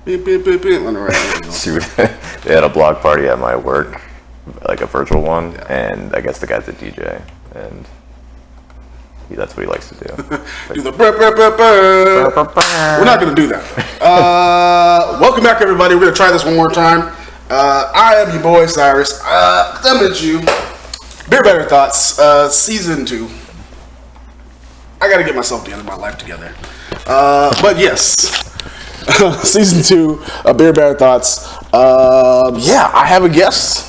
Beep, beep, beep, beep. On the right. Shoot. They had a block party at my work, like a virtual one, and I guess the guy's a DJ, and that's what he likes to do. Do the burr, burr, burr, burr. We're not going to do that. Welcome back, everybody. We're going to try this one more time. I am your boy, Cyrus. Coming at you. Beer Better Thoughts, Season 2. I got to get myself together, my life together. But yes, Season 2 of Beer Better Thoughts. Yeah, I have a guest.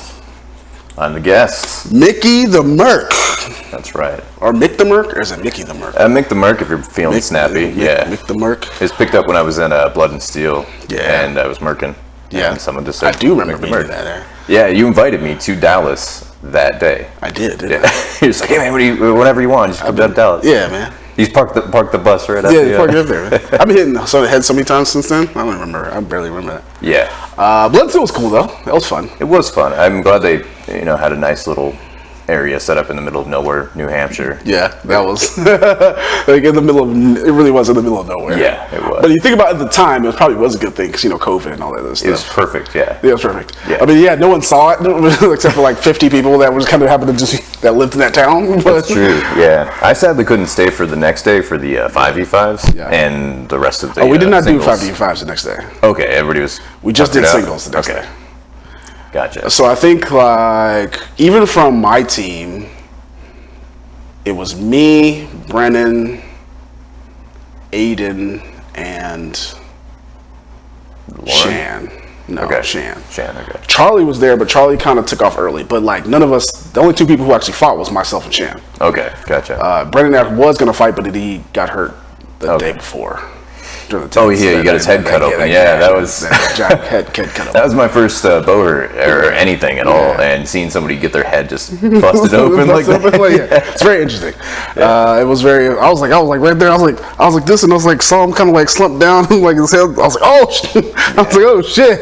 I'm the guest. Mickey the Merc. That's right. Or Mick the Merc, or is it Mickey the Merc? Mick the Merc if you're feeling snappy. Yeah. Mick the Merc. It was picked up when I was in Blood and Steel. Yeah. And I was mercing. Yeah. And someone just said, I do remember Mick the Merc. that there. Yeah, you invited me to Dallas that day. I did, didn't Yeah. You're just like, hey man, whatever you want, just come down to Dallas. Yeah, man. He's parked the bus right up. Yeah, you parked it up there, man. I've been hitting the head so many times since then. I don't remember. I barely remember that. Yeah. Blood and Steel was cool though. That was fun. It was fun. I'm glad they, had a nice little area set up in the middle of nowhere, New Hampshire. Yeah, that was like in the middle of. It really was in the middle of nowhere. Yeah, it was. But you think about it at the time, it probably was a good thing because COVID and all that other stuff. It was perfect. Yeah. Yeah, it was perfect. Yeah. I mean, yeah, no one saw it except for like 50 people that was kind of happened to that lived in that town. That's true. Yeah, I sadly couldn't stay for the next day for the 5v5s and the rest of the. Oh, we did not singles. do 5v5s the next day. Okay, everybody was. We just did singles the next day. Gotcha. So I think even from my team, it was me, Brennan, Aiden, and Lauren? Shan. No, Okay. Shan. Shan, okay. Charlie was there, but Charlie kind of took off early. But none of us, the only two people who actually fought was myself and Shan. Okay, gotcha. Brennan was going to fight, but he got hurt the day before. During the yeah, he got his head cut open. Yeah, that was that head cut open. That was my first bow or anything at all, and seeing somebody get their head just busted open like that. It's very interesting. It was very. I was like right there. I was like this, and I was like saw him kind of slumped down, like his head. I was like, oh shit! Oh shit!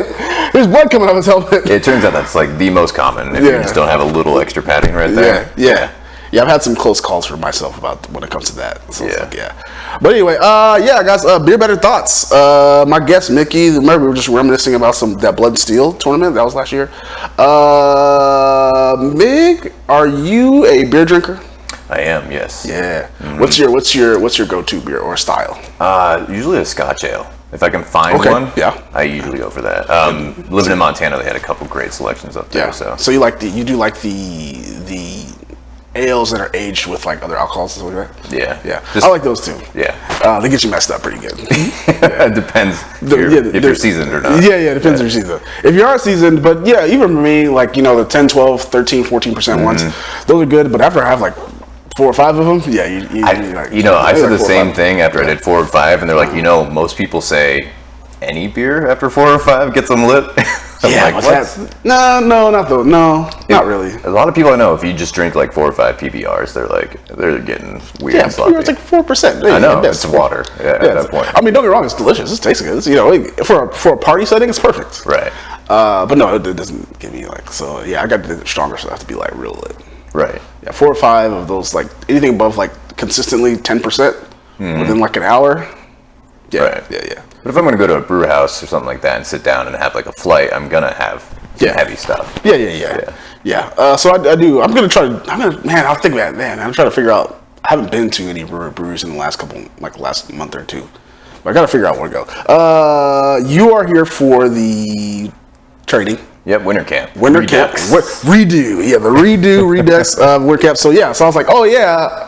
There's blood coming out of his helmet. It turns out that's the most common. If you just don't have a little extra padding right there. Yeah. I've had some close calls for myself about when it comes to that. So Yeah. But anyway, guys, Beer Better Thoughts. My guest, Mickey, remember we were just reminiscing about that Blood and Steel tournament that was last year. Mick, are you a beer drinker? I am, yes. Yeah. Mm-hmm. What's your go-to beer or style? Usually a Scotch ale. If I can find one, I usually go for that. Living in Montana, they had a couple great selections up there. Yeah. So you do like the ales that are aged with other alcohols and stuff like that? Yeah. I like those too. Yeah. They get you messed up pretty good. It depends if you're seasoned or not. Yeah, it depends if you're seasoned. If you are seasoned, but yeah, even for me, the 10, 12, 13, 14% ones, those are good, but after I have 4 or 5 of them, yeah, I said the same thing after I did 4 or 5, and they're like, most people say any beer after 4 or 5 gets them lit. Not really. A lot of people I know, if you just drink 4 or 5 PBRs, they're getting weird and sloppy. Yeah, it's 4%. I know, it's water at that point. I mean, don't get me wrong, it's delicious. It tastes good. For a party setting, it's perfect. Right. But no, it doesn't give me I got the stronger stuff to be real lit. Right. Yeah, 4 or 5 of those, anything above consistently 10% within an hour. Yeah, right. Yeah. But if I'm going to go to a brew house or something like that and sit down and have a flight, I'm going to have heavy stuff. Yeah. So I do. I'm going to I'll think about it, man. I'm trying to figure out. I haven't been to any breweries in the last last month or two. But I got to figure out where to go. You are here for the training. Yep, winter camp. Winter camp. Redo. Yeah, the Redux winter camp. So I was like, oh yeah.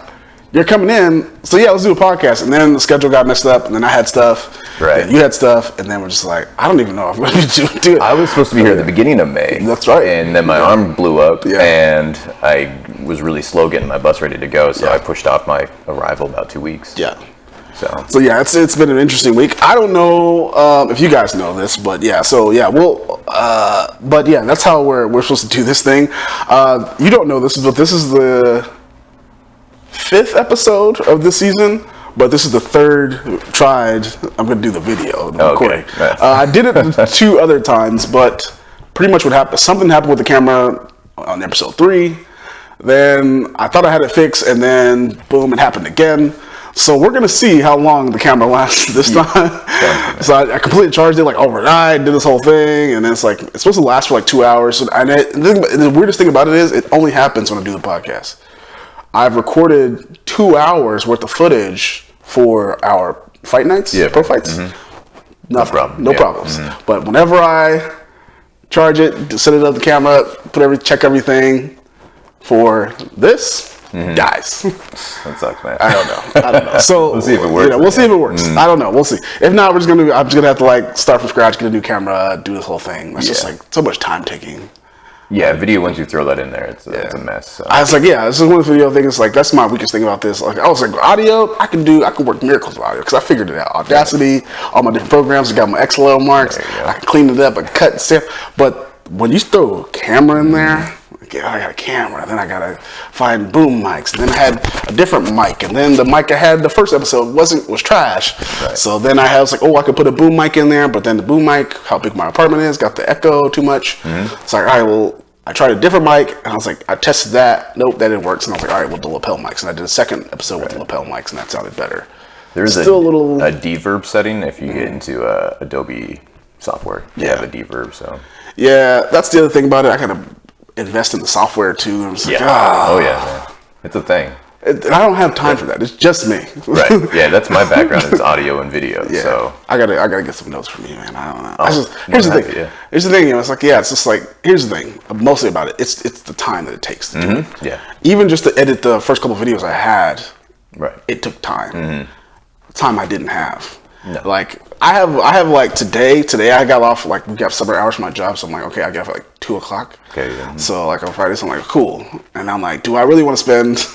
You're coming in, so let's do a podcast. And then the schedule got messed up, and then I had stuff. Right. Then you had stuff, and then we're just I don't even know if I'm going to do it. I was supposed to be here at the beginning of May. That's right. And then my arm blew up, and I was really slow getting my bus ready to go, so I pushed off my arrival about 2 weeks. Yeah. So it's been an interesting week. I don't know if you guys know this, but that's how we're supposed to do this thing. You don't know this, but this is the 5th episode of this season, but this is the 3rd tried. I'm going to do the video, the recording. Nice. I did it 2 other times, but pretty much what happened, something happened with the camera on episode 3. Then I thought I had it fixed, and then boom, it happened again. So we're gonna see how long the camera lasts this time. So I completely charged it like overnight, did this whole thing, and then it's supposed to last for like 2 hours. And the weirdest thing about it is it only happens when I do the podcast. I've recorded 2 hours worth of footage for our fight nights, pro fights. No problems. But whenever I charge it, set it up the camera, check everything for this. Dies. That sucks, man. I don't know. So we'll see if it works. We'll see if it works. I don't know. We'll see. If not, I'm just gonna have to like start from scratch, get a new camera, do this whole thing. That's just like so much time taking. Yeah, video, once you throw that in there, it's a mess. So. I was like, this is one of the video things. Like, that's my weakest thing about this. Like, I was like, audio, I can work miracles with audio because I figured it out. Audacity, all my different programs, I got my XLL marks. I can clean it up, I cut, sip. But when you throw a camera in there, I got a camera, then I gotta find boom mics, and then I had a different mic, and then the mic I had the first episode was trash. Right. So then I was like, I could put a boom mic in there, but then the boom mic, how big my apartment is, got the echo too much. It's like, all right, well, I tried a different mic, and I was like, I tested that. Nope, that didn't work. So I was like, all right, well, the lapel mics, and I did a second episode with the lapel mics, and that sounded better. There's still a deverb setting if you get into Adobe software. You have a deverb, so. Yeah, that's the other thing about it. I gotta invest in the software too. I'm just like, man. It's a thing. I don't have time for that. It's just me. Right. Yeah, that's my background. It's audio and video. Yeah. So I gotta get some notes from you, man. I don't know. Here's the thing. Here's the thing. It's like, it's just like, here's the thing. Mostly about it. It's the time that it takes to do it. Yeah. Even just to edit the first couple of videos I had, it took time. Time I didn't have. No. Like I have like today I got off, like we got separate hours from my job, so I'm like, okay, I got off at like 2:00. Okay. Yeah. So like on Fridays I'm like, cool. And I'm like, do I really want to spend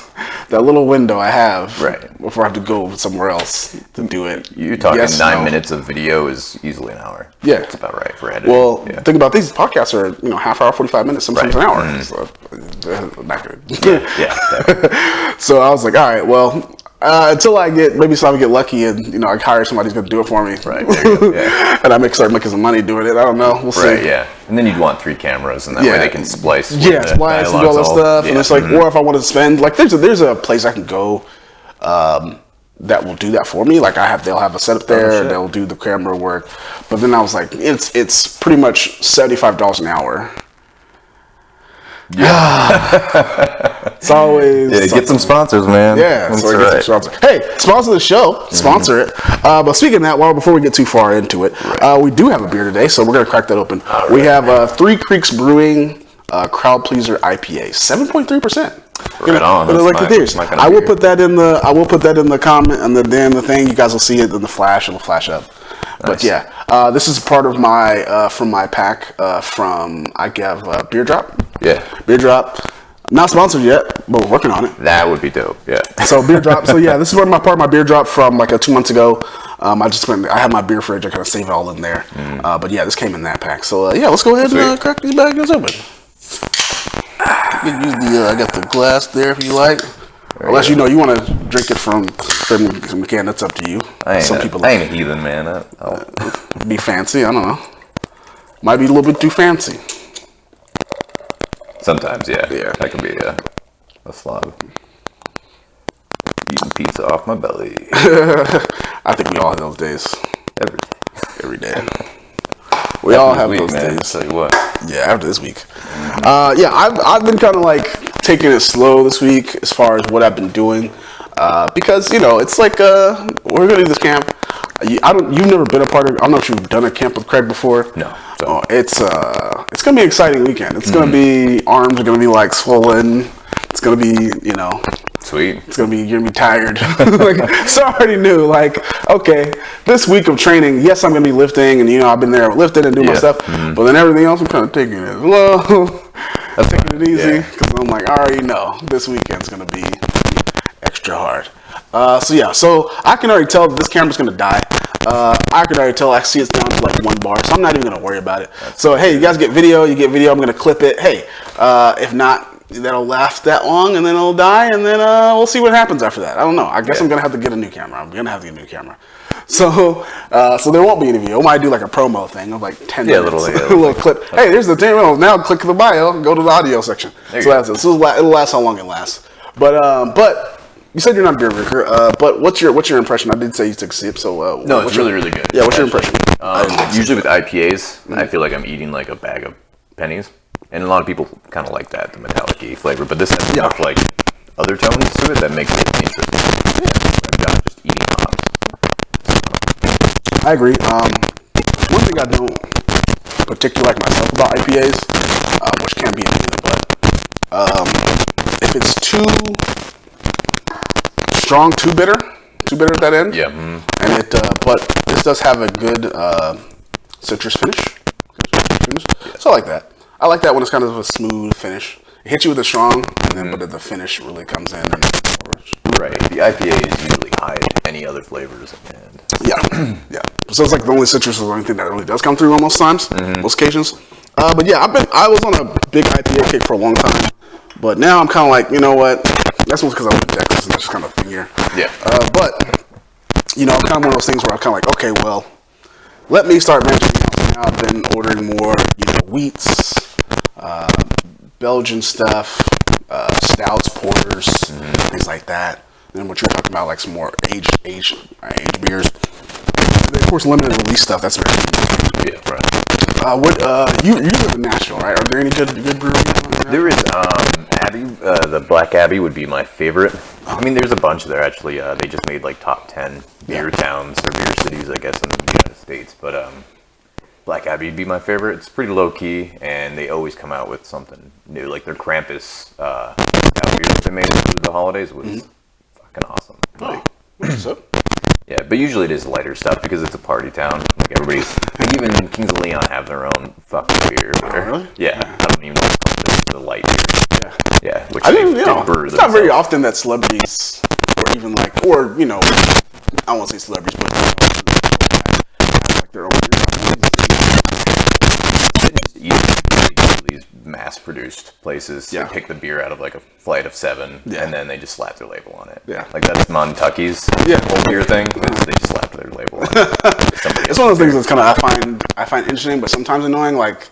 that little window I have before I have to go somewhere else to do it? You're talking 9 minutes of video is easily an hour. Yeah. That's about right for editing. Well, think about these podcasts are, half hour, 45 minutes, sometimes an hour. So not good. So I was like, all right, well, until I get lucky and I hire somebody who's gonna do it for me, right? There you go. Yeah. And start making some money doing it. I don't know. We'll see. Right. Yeah. And then you'd want 3 cameras, and that way they can splice. Splice and do all that stuff. Yeah. And it's like, or if I want to spend, like, there's a place I can go that will do that for me. Like they'll have a setup there. They'll do the camera work. But then I was like, it's pretty much $75 an hour. Yeah. It's always get some sponsors, man. Yeah, so get some sponsors. Hey, sponsor the show. Sponsor it. But speaking of that, before we get too far into it, we do have a beer today, so we're gonna crack that open. We have Three Creeks Brewing Crowd Pleaser IPA, 7.3%. Right on. I will put that in the comment and then the thing. You guys will see it in the flash. It'll flash up. Nice. But this is part of my from my pack from Beer Drop. Yeah, Beer Drop. Not sponsored yet, but we're working on it. That would be dope. Yeah. So Beer Drop. So this is part of my Beer Drop from like 2 months ago. I had my beer fridge. I kind of save it all in there. But this came in that pack. So let's go ahead and crack these bad guys open. You can use I got the glass there if you like. Unless you want to drink it from the can, that's up to you. I ain't a heathen, man. I'll be fancy. I don't know. Might be a little bit too fancy. Sometimes, yeah. That can be a slob. Eating pizza off my belly. I think we all have those days. Every day. We all have those days. I'll tell you what. Yeah, after this week. I've been kind of like taking it slow this week as far as what I've been doing. Because, it's like, we're going to do this camp. You've never been a part of, I don't know if you've done a camp with Craig before. No. It's going to be an exciting weekend. It's going to be, arms are going to be like swollen. It's going to be, Sweet. It's going to be, you're going to be tired. So I already knew, okay, this week of training, yes, I'm going to be lifting, and, I've been there lifting and doing my stuff, but then everything else, I'm kind of taking it slow. I'm taking it easy, because I'm like, I already know this weekend's going to be extra hard. So I can already tell that this camera's going to die. I can already tell, I see it's down to like 1 bar, so I'm not even going to worry about it. So, hey, you guys get video, I'm going to clip it. Hey, if not, that'll last that long, and then it'll die, and then we'll see what happens after that. I don't know. I guess I'm going to have to get a new camera. So there won't be any video. I might do like a promo thing of like 10 minutes. A little clip. Hey, there's the 10 minutes. Now click the bio, go to the audio section. So that's it. So it'll last how long it lasts. But You said you're not a beer drinker, but what's your impression? I did say you took a sip, so no, it's really really good. Yeah, what's your impression? Usually with IPAs, I feel like I'm eating like a bag of pennies, and a lot of people kind of like that, the metallic-y flavor. But this has enough like other tones to it that makes it interesting. I'm not just eating hops. I agree. One thing I don't particularly like myself about IPAs, which can be anything, but if it's too strong, too bitter at that end. Yeah. And but this does have a good citrus finish. So I like that. I like that when it's kind of a smooth finish. It hits you with a strong, and then but the finish really comes in. Right. The IPA is usually hide any other flavors. And yeah. So it's like the only citrus is the only thing that really does come through on most times, most occasions. But yeah, I was on a big IPA kick for a long time, but now I'm kind of like, you know what? That's because I went to Texas and just kind of thing here. Yeah. But I'm kind of one of those things where I'm kind of like, okay, well, let me start branching out. So now I've been ordering more, wheats, Belgian stuff, stouts, porters, things like that. And then what you're talking about, like some more aged beers. And then, of course, limited release stuff. That's very good. Yeah, right. You live in Nashville, right? Are there any good breweries? There is Abbey. The Black Abbey would be my favorite. I mean, there's a bunch there actually. They just made like top 10 beer towns or beer cities, I guess, in the United States. But Black Abbey would be my favorite. It's pretty low key, and they always come out with something new. Like their Krampus stout beer that they made for the holidays was fucking awesome. Like, yeah, but usually it is lighter stuff because it's a party town. Like everybody's, like even Kings of Leon have their own fucking beer. Oh, really? Yeah, I don't even know what it's called. It's the light beer. Yeah, which I didn't, brew it's not very often that celebrities, or even like, I don't want to say celebrities, but like their own these mass-produced places. Yeah. They pick the beer out of like a flight of 7, Yeah. and then they just slap their label on it. Yeah. Like that's Montucky's whole beer thing. They just slap their label on it. It's one of those things that's kind of I find interesting, but sometimes annoying. Like,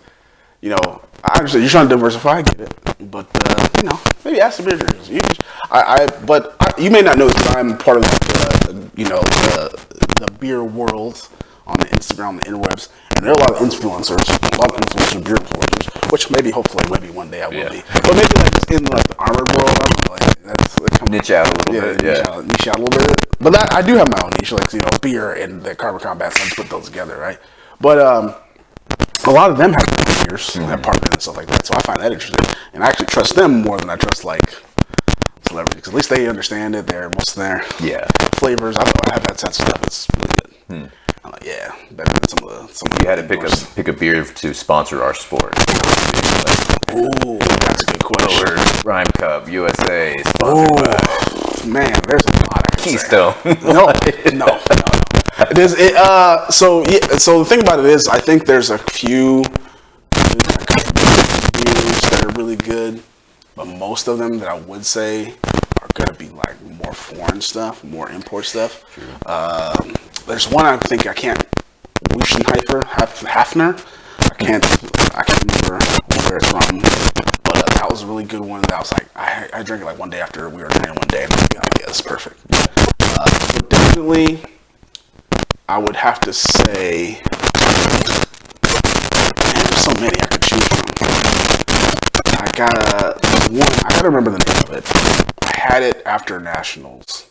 I understand you're trying to diversify. I get it, but maybe ask the beer drinkers. You may not know this, but I'm part of the beer world on the Instagram, the interwebs, and there are a lot of influencers, beer influencers, which hopefully one day I will be. But maybe like just in like the armored world, I don't know, like that's like niche out a little bit. Niche out a little bit. But I do have my own niche, like beer and the carbon combat. So I just put those together, right? But a lot of them have beers and apartments and stuff like that. So I find that interesting, and I actually trust them more than I trust like celebrities, because at least they understand it. Most of their flavors. I have that sense of stuff. It's really good. I'm like, better than some of the. You had to pick a beer to sponsor our sport. Ooh, that's a good question. Rhyme Cup USA sponsored by man, there's a lot of Keystone. No. So the thing about it is, I think there's a few beers that are really good, but most of them that I would say are gonna be like more foreign stuff, more import stuff. There's one I can't. Hafner. I can't remember where it's from, but that was a really good one. That was like I drank it like one day after we were training one day, and I was like, yeah, it's perfect. But definitely, I would have to say, man, there's so many I could choose from. I gotta remember the name of it. I had it after Nationals.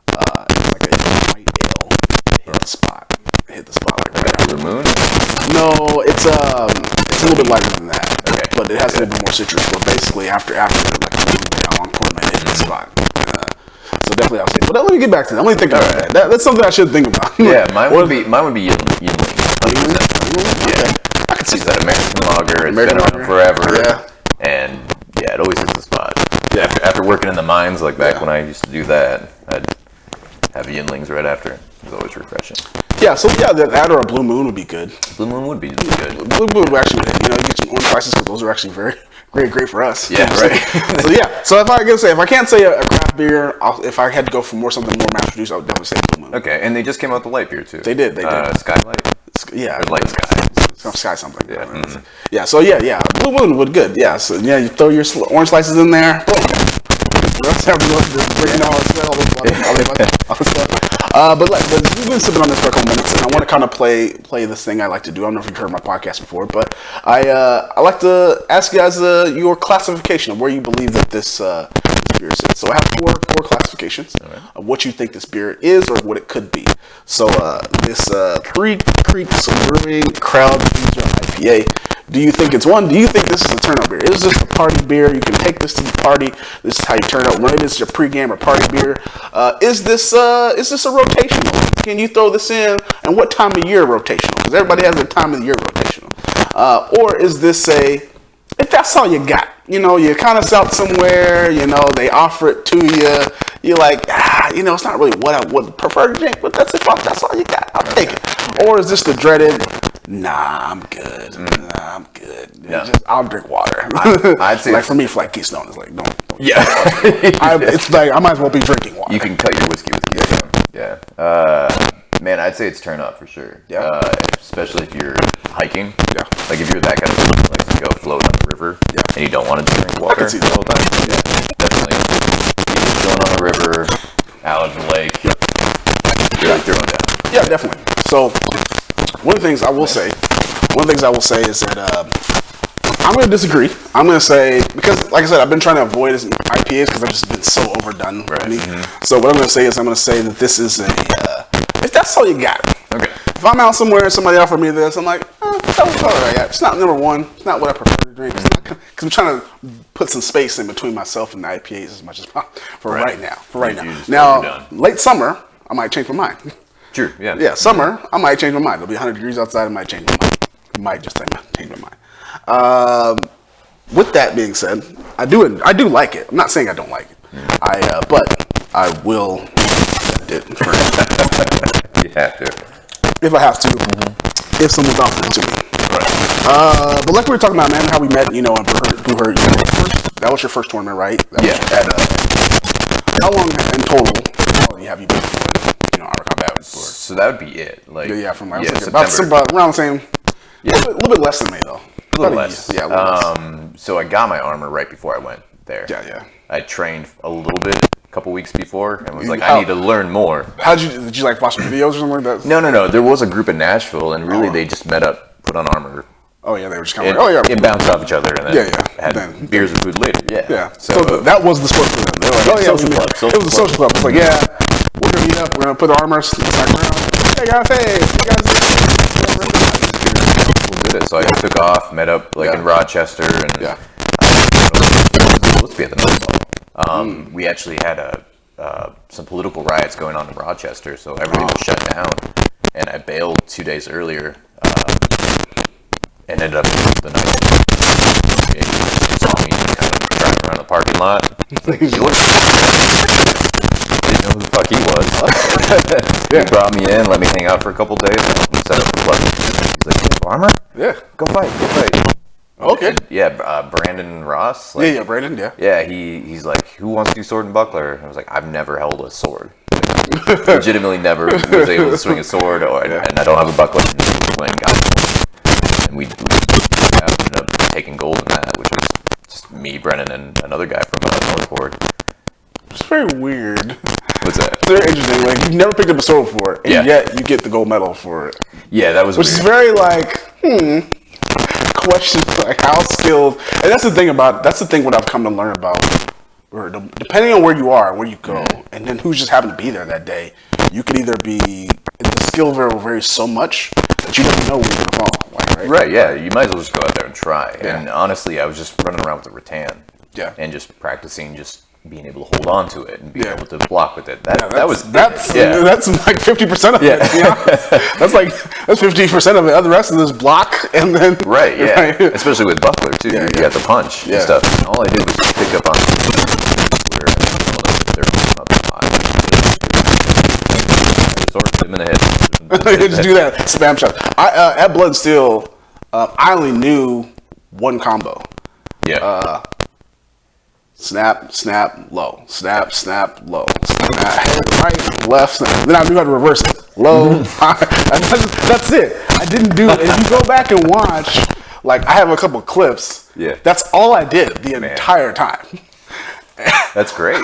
It's like a white ale. It hit the spot like right after Blue Moon. No, it's a little bit lighter than that. Okay. But it has a little bit more citrus. But basically, after like a long tournament, it hit the spot. So definitely, I'll say. But let me get back to that. Let me think about that. That's something I should think about. Yeah, mine would be Yingling. Yeah, I could see that American lager. It's been around forever. Yeah. And it always hits the spot. Yeah. After working in the mines, like back when I used to do that, I'd have Yinglings right after. It was always refreshing. Yeah, so that or a Blue Moon would be good. Blue Moon would be good. Blue Moon would actually, you get some orange slices because those are actually very great for us. Yeah, right. So if I can't say a craft beer, if I had to go for something more mass produced, I would definitely say Blue Moon. Okay, and they just came out the light beer too. They did. Skylight. Yeah, or Light Sky. Sky something. Yeah. So Blue Moon would good. Yeah. So you throw your orange slices in there. Boom. drinking all this stuff. But we've been sipping on this for a couple minutes, and I want to kind of play this thing I like to do. I don't know if you've heard my podcast before, but I like to ask you guys your classification of where you believe that this beer sits. So I have four classifications of what you think this beer is or what it could be. So this Three Creeks Brewing Crowd Feature IPA. Do you think it's one? Do you think this is a turn-up beer? Is this a party beer? You can take this to the party. This is how you turn up. Maybe this is your pre-game or party beer. Is this a rotational? Can you throw this in? And what time of year rotational? Because everybody has their time of the year rotational. Or is this if that's all you got? You know, you're kind of out somewhere. You know, they offer it to you. You're like, it's not really what I would prefer to drink, but that's all you got. I'll take it. Or is this the dreaded? Nah, I'm good. Nah, I'm good. Yeah. I'll drink water. I'd say like for me, Flat Keystone is like, don't yeah. it's like I might as well be drinking water. You can cut your whiskey with Keystone. Yeah. Man, I'd say it's turn up for sure. Yeah. Especially if you're hiking. Yeah. Like if you're that kind of person who likes to go float on the river. Yeah. And you don't want to drink water can see the whole time. Yeah. Definitely. You're going on the river, out of the lake. You're not throwing down. Yeah, definitely. So one of the things I will say is that I'm going to disagree. I'm going to say, because like I said, I've been trying to avoid IPAs because I've just been so overdone with me. Mm-hmm. So what I'm going to say is I'm going to say that this is if that's all you got. Okay. If I'm out somewhere and somebody offered me this, I'm like, that's all right. It's not number one. It's not what I prefer to drink. Because I'm trying to put some space in between myself and the IPAs as much as possible for right now. Now, late summer, I might change my mind. Sure, yeah. Yeah, summer, I might change my mind. It'll be 100 degrees outside, I might change my mind. I might just change my mind. With that being said, I do like it. I'm not saying I don't like it. But I will accept it. You have to. If I have to. If someone's offering it to me. Right. But like we were talking about, man, how we met, in Blue Herd. That was your first tournament, right? How long in total have you been Ira Combat for? So that would be it. Like from about around the same. Yeah, a little bit less than me though. A little less. Yeah, a little less. So I got my armor right before I went there. Yeah. I trained a little bit a couple weeks before and was like, I need to learn more. Did you like watch videos or something like that? No. There was a group in Nashville and really they just met up, put on armor. Oh yeah, they were just kind of like, and bounced off each other and then had beers and food later. Yeah. So that was the sport for them. They were like, social club. It was a social club. It's like, we're gonna meet up. We're gonna put armor back around. Hey guys, you guys did it. So I took off, met up in Rochester, and let's be at the North. We actually had some political riots going on in Rochester, so everything was shut down. And I bailed 2 days earlier. And ended up the night. He saw me kind of driving around the parking lot. Like, he didn't know who the fuck he was. He brought me in, let me hang out for a couple days, and set up for blood. He's like, "You have armor? Yeah. Go fight. Okay. And, Brandon Ross. Brandon, yeah. Yeah, he's like, who wants to do sword and buckler? And I was like, I've never held a sword. Like, legitimately never was able to swing a sword, and I don't have a buckler. And got it. And we ended up taking gold in that, which was just me, Brennan, and another guy from Northport. It's very weird. What's that? It's very interesting. Like, you've never picked up a sword before, and yet you get the gold medal for it. Yeah, that was which weird. Is very question like how skilled. And that's the thing what I've come to learn about. Or depending on where you are, where you go, and then who just happened to be there that day, you could either be the skill level varies so much that you don't know where you're gonna fall. Right, yeah. You might as well just go out there and try. Yeah. And honestly, I was just running around with a rattan. Yeah. And just practicing just being able to hold on to it and being able to block with it. That's like 50% of it. To be honest. That's 50% of it. The rest of this block and then right, yeah. Especially with buckler too. You got the punch and stuff. And all I did was pick up on where they're up high. Sword, hit him in the head. Just do that spam shot. At Blood and Steel, I only knew one combo. Yeah. Snap, snap, low. Snap, snap, low. Snap, right, left, snap. Then I knew how to reverse it. Low, high. That's it. I didn't do it. If you go back and watch, like, I have a couple clips. Yeah. That's all I did the entire time. That's great.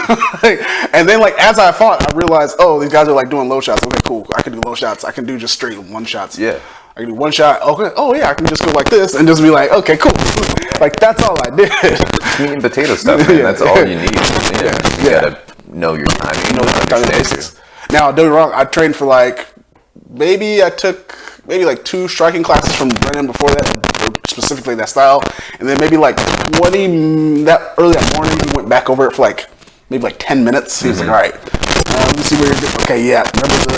And then like as I fought, I realized, oh, these guys are like doing low shots. Okay, cool. I can do low shots. I can do just straight one shots. Yeah. I can do one shot. Okay. Oh yeah, I can just go like this and just be like, okay, cool. Like that's all I did. Meat and potato stuff, man. That's all you need. You gotta know your timing. You know the basics. Now, don't get me wrong. I trained for like I took like 2 striking classes from Brennan before that, specifically that style, and then maybe like 20 that early that morning. We went back over it for like maybe like 10 minutes. He was like, all right, let me see where you're good. Okay, yeah, remember the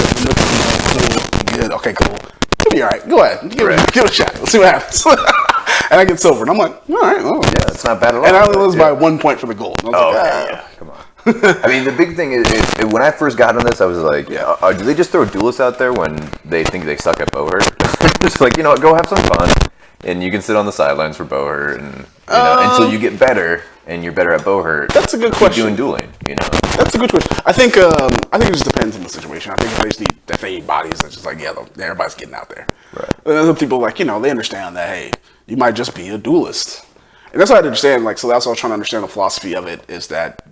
good. Okay, cool. You'll be all right. Go ahead. Give it a shot. Let's see what happens. And I get silver. And I'm like, all right. Well, yeah, that's not bad at all. And I only lose by 1 point for the gold. And I was like, yeah. Come on. I mean, the big thing is, when I first got on this, I was like, do they just throw duelists out there when they think they suck at Bowhurt? Just like, go have some fun. And you can sit on the sidelines for Bowhurt and, until you get better and you're better at Bowhurt. That's a good question. Doing dueling, That's a good question. I think it just depends on the situation. I think if they need bodies, it's just like, everybody's getting out there. Right. And other people, like, they understand that, hey, you might just be a duelist. And that's what I understand. Like, so that's what I was trying to understand the philosophy of it is that,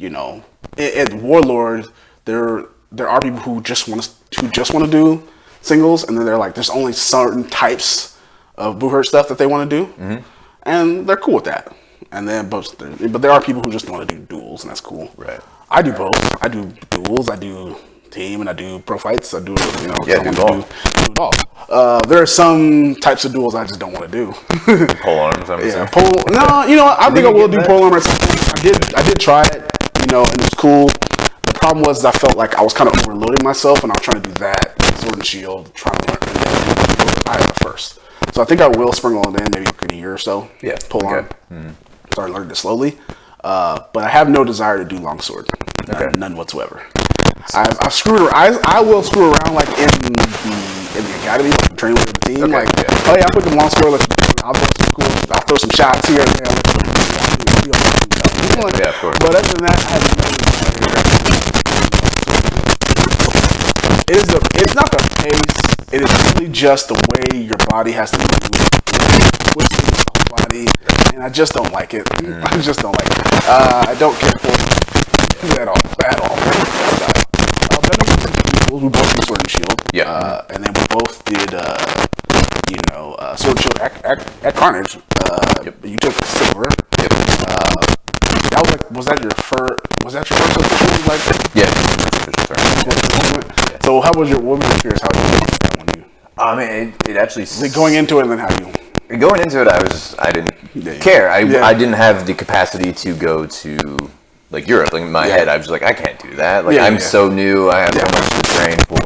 at Warlord, there are people who just want to do singles, and then they're like, there's only certain types of Bowhurt stuff that they want to do, and they're cool with that. And then, but there are people who just want to do duels, and that's cool. Right. I do both. I do duels. I do team, and I do pro fights. I do do it all. There are some types of duels I just don't want to do. Pole arms, I'm assuming. No, I think I will do pole arms. I did try it, and it was cool. The problem was I felt like I was kind of overloading myself, and I was trying to do that sword and shield, trying to learn. I had the first, so I think I will sprinkle it in maybe in a year or so. Yeah, pole arm. Start learning it slowly, but I have no desire to do longsword. None whatsoever. I've screwed around. I will screw around like in the academy, like training with the team. Okay, oh yeah, I put the longsword. I'll go to school. I'll throw some shots here and there. Yeah, of course. But other than that, I have no. It's not the pace. It is really just the way your body has to move, twisting your whole body, and I just don't like it. I just don't like it. I don't care for it at all. We both did Sword and Shield. Yeah. And then we both did, Sword and Shield at Carnage. You took silver. Yep. Was that your first official? Like? Yeah. So what was your experience? How did you do that one? I mean, it actually... Going into it and then how you... Going into it, I didn't care. I didn't have the capacity to go to... Like Europe, like in my head, I was like, I can't do that. Like I'm so new. I have so much to train for.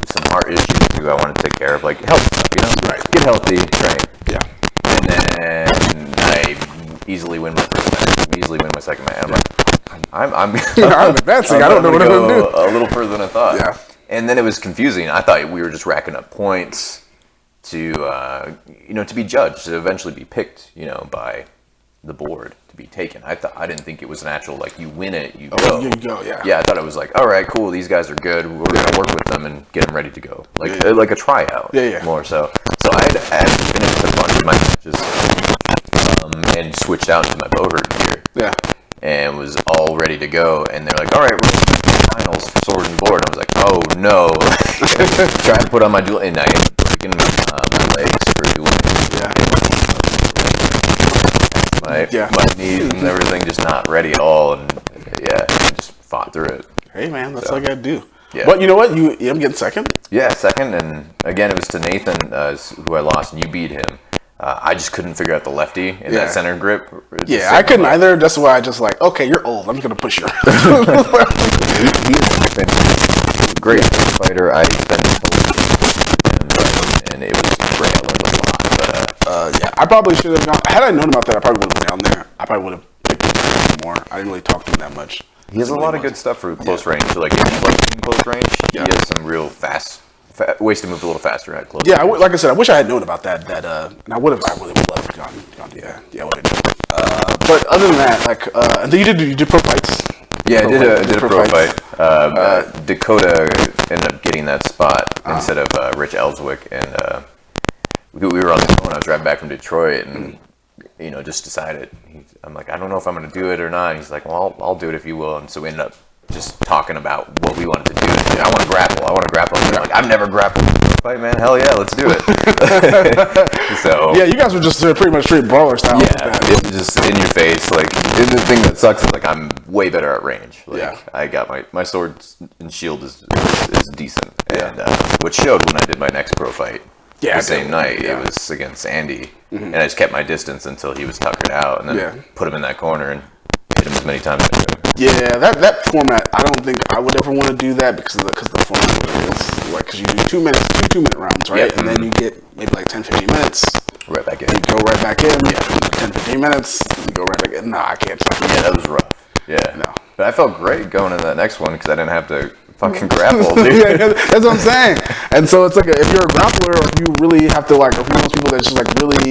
Some heart issues because I want to take care of like health stuff, Right. Get healthy, train. Yeah. And then I easily win my first match. Easily win my second match. I'm like, I'm advancing. I don't know what I'm gonna do. A little further than I thought. Yeah. And then it was confusing. I thought we were just racking up points to to be judged, to eventually be picked, by the board to be taken. I didn't think it was an actual like you win it, you go. You go, yeah. Yeah, I thought it was like, all right, cool. These guys are good. We're gonna work with them and get them ready to go, like a tryout. Yeah. More so. So I had finished a bunch of my matches, and switched out to my Bowhurt gear. Yeah. And was all ready to go. And they're like, all right, we're going to the finals for sword and board. And I was like, oh no. Trying to put on my duel, and I ended up breaking my legs for dueling. My knees and everything just not ready at all, and I just fought through it. Hey man, that's all I gotta do. Yeah. But you know what? You end up getting second? Yeah, second, and again it was to Nathan, who I lost, and you beat him. I just couldn't figure out the lefty in that center grip. Yeah, I couldn't either. That's why I just like, okay, you're old. I'm just gonna push you. He's been a great fighter. I spent and it was great. I learned a lot. But I probably should have gone. Had I known about that, I probably would have went down there. I probably would have picked him more. I didn't really talk to him that much. He has a lot of good stuff for close range. So like if you like in close range, he has some real fast ways to move a little faster at close. Yeah, like I said, I wish I had known about that. And I would have loved to gone. Yeah, I would have. But other than that, like, and then you did pro fights. Yeah, I did a pro fight. Dakota ended up getting that spot instead of Rich Ellswick, and we were on the phone. I was driving back from Detroit, and just decided. I'm like, I don't know if I'm going to do it or not. And he's like, well, I'll do it if you will. And so we ended up just talking about what we wanted to do. And I want to grapple. And I'm like, I've never grappled before a fight, man. Hell yeah, let's do it. So yeah, you guys were just pretty much straight brawler style. Yeah, it was just in your face. Like, and the thing that sucks is like I'm way better at range. Like, I got my sword and shield is decent. And which showed when I did my next pro fight. The same night, it was against Andy, and I just kept my distance until he was tuckered out, and then put him in that corner and hit him as many times as I could. Yeah, that format, I don't think I would ever want to do that because the format is like, because you do 2 minutes, two 2-minute rounds, right? And then you get maybe like 10, 15 minutes. Right back in. You go right back in. 10, 15 minutes. You go right back in. No, I can't. Yeah, that was rough. Yeah. No. But I felt great going into that next one because I didn't have to fucking grapple, dude. Yeah, that's what I'm saying. And so it's like, if you're a grappler, or if you really have to, like, if you're one of those people that's just like really,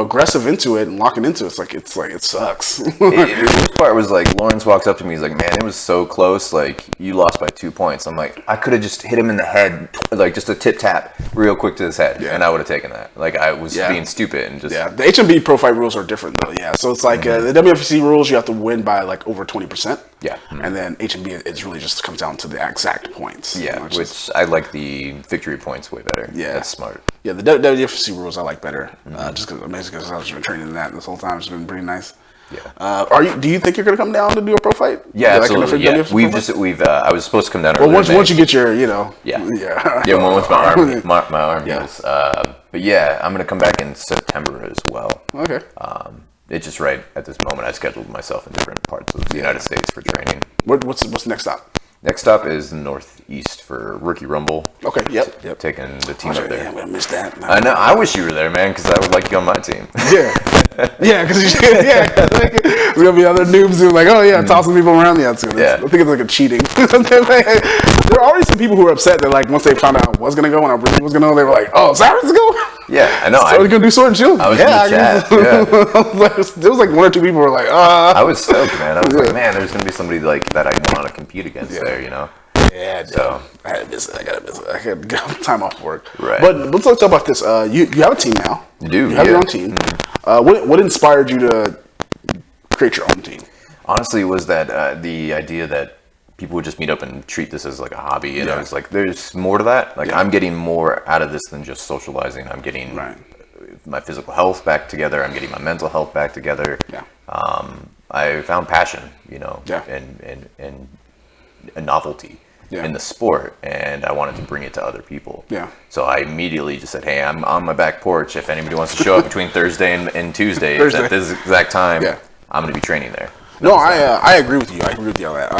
aggressive into it and locking into it, it's like it sucks. The worst part was like Lawrence walks up to me, he's like, man, it was so close, like you lost by 2 points. I'm like, I could have just hit him in the head, like just a tip tap real quick to his head, and I would have taken that. Like I was being stupid and just the HMB pro fight rules are different though. So it's like the WFC rules, you have to win by like over 20%. And then HMB, it really just comes down to the exact points. Which I like the victory points way better. That's smart. Yeah, the WFC rules I like better, just because I've been training that this whole time. It's been pretty nice. Do you think you're gonna come down to do a pro fight? Yeah, absolutely. I was supposed to come down. Well, once you get your, once my arm heals. But yeah, I'm gonna come back in September as well. Okay. It's just right at this moment. I scheduled myself in different parts of the United States for training. What's next stop? Next stop is Northeast for Rookie Rumble. Okay, yep. Taking the team up there. Yeah, I'm gonna miss that. I know. I wish you were there, man, because I would like you on my team. Because there's gonna be other noobs who are like, tossing people around. I think it's like a cheating. There are already some people who are upset that like once they found out I was gonna go and I really was gonna go, they were like, oh, Cyrus is going. Yeah, I know. So we're gonna do sword and shield. I was in the chat. There was like 1 or 2 people who were like, I was stoked, man. I was like, man, there's gonna be somebody like that I want to compete against there, Yeah, so I gotta miss it. I gotta get time off work. Right. But let's talk about this. You have a team now. You do. You have your own team. What inspired you to create your own team? Honestly, it was that the idea that people would just meet up and treat this as like a hobby, and I was like, there's more to that. Like I'm getting more out of this than just socializing. I'm getting my physical health back together. I'm getting my mental health back together. I found passion, and a novelty in the sport, and I wanted to bring it to other people. So I immediately just said, hey, I'm on my back porch. If anybody wants to show up between Thursday and Tuesday at this exact time, I'm going to be training there. No, I agree with you. I agree with you on that.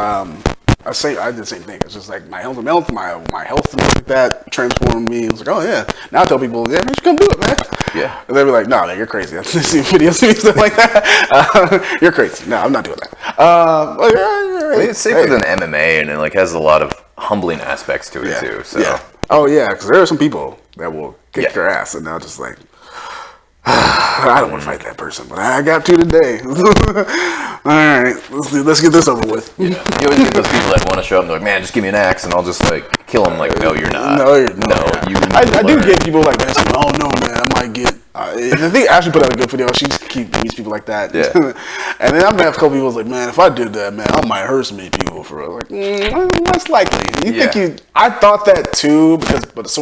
I did the same thing. It's just like my health and health and stuff like that transformed me. It was like, oh yeah. Now I tell people, yeah, man, you should come do it, man. Yeah. And they'd be like, no, man, you're crazy. I've seen videos and stuff like that. You're crazy. No, I'm not doing that. It's safer than MMA, and it like has a lot of humbling aspects to it too. So. Oh yeah, because there are some people that will kick your ass, and they'll just like, I don't want to fight that person, but I got to today. All right, let's get this over with. You always get those people that want to show up and they're like, man, just give me an axe and I'll just like kill them. Like, no, you're not. No, you're not. I do get people like that. Oh no, man, I might get. I think Ashley put out a good video. She meets people like that. And then I've met a couple people like, man, if I did that, man, I might hurt some people for real. Like, less likely. I thought that too, but so